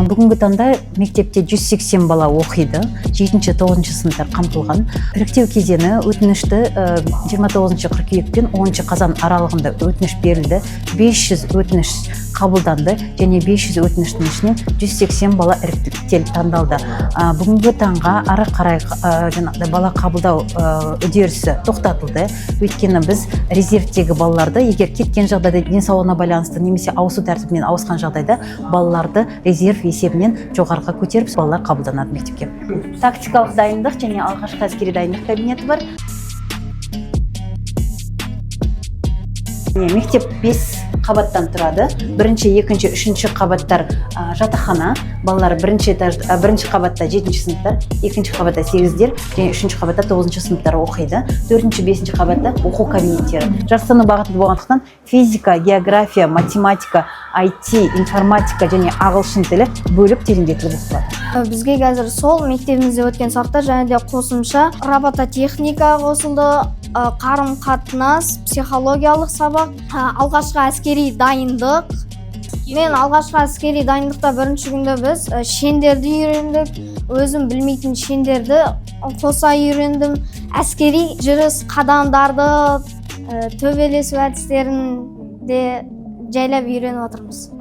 Бүгінгі таңда мектепте 180 бала оқиды, 7-9 сыныптар қамтылған. Іріктеу кезеңі өтінішті 29 қыркүйек пен 10 қазан аралығында өтініш берілді. 500 өтініш қабылданды және 500 өтініштің ішінен 180 бала іріктеліп таңдалды. Бүгінгі таңға ары қарай бала қабылдау үдерісі тоқтатылды. Өйткені біз резервтегі балаларды, егер кеткен жағдайда денсаулығына байланысты немесе ауысу тәртібімен ауысқан жағдайда балаларды резерв есебінен жоғарыға көтеріп, балалар қабылданады мектепке. Тактикалық дайындық және алғашқы әскери дайындық кабинеті бар. Мектеп 5 қабаттан тұрады. Бірінші, екінші, үшінші қабаттар жатақхана. Балалар бірінші қабатта 7-ші сыныптар, екінші қабатта 8-дер және үшінші қабатта 9-ші сыныптар оқиды. 4-ші, 5-ші қабатта оқу кабинеттері. Жарыстану бағыты болғандықтан физика, география, математика, IT, информатика және ағылшын тілі бөліп тереңдетіліп оқытылады. Бізге қазір сол мектебімізде өткен сабақтар және де қосымша робототехника қосылды, қарым-қатынас, психологиялық сабақ, алғашқы әскери дайындық. Мен алғашқы әскери дайындықта бірінші күнде біз шендерді үйрендік. Өзім білмейтін шендерді қоса үйрендім. Әскери жүріс қадамдарды, төбелесу әдістерін де жайлап үйреніп отырмыз.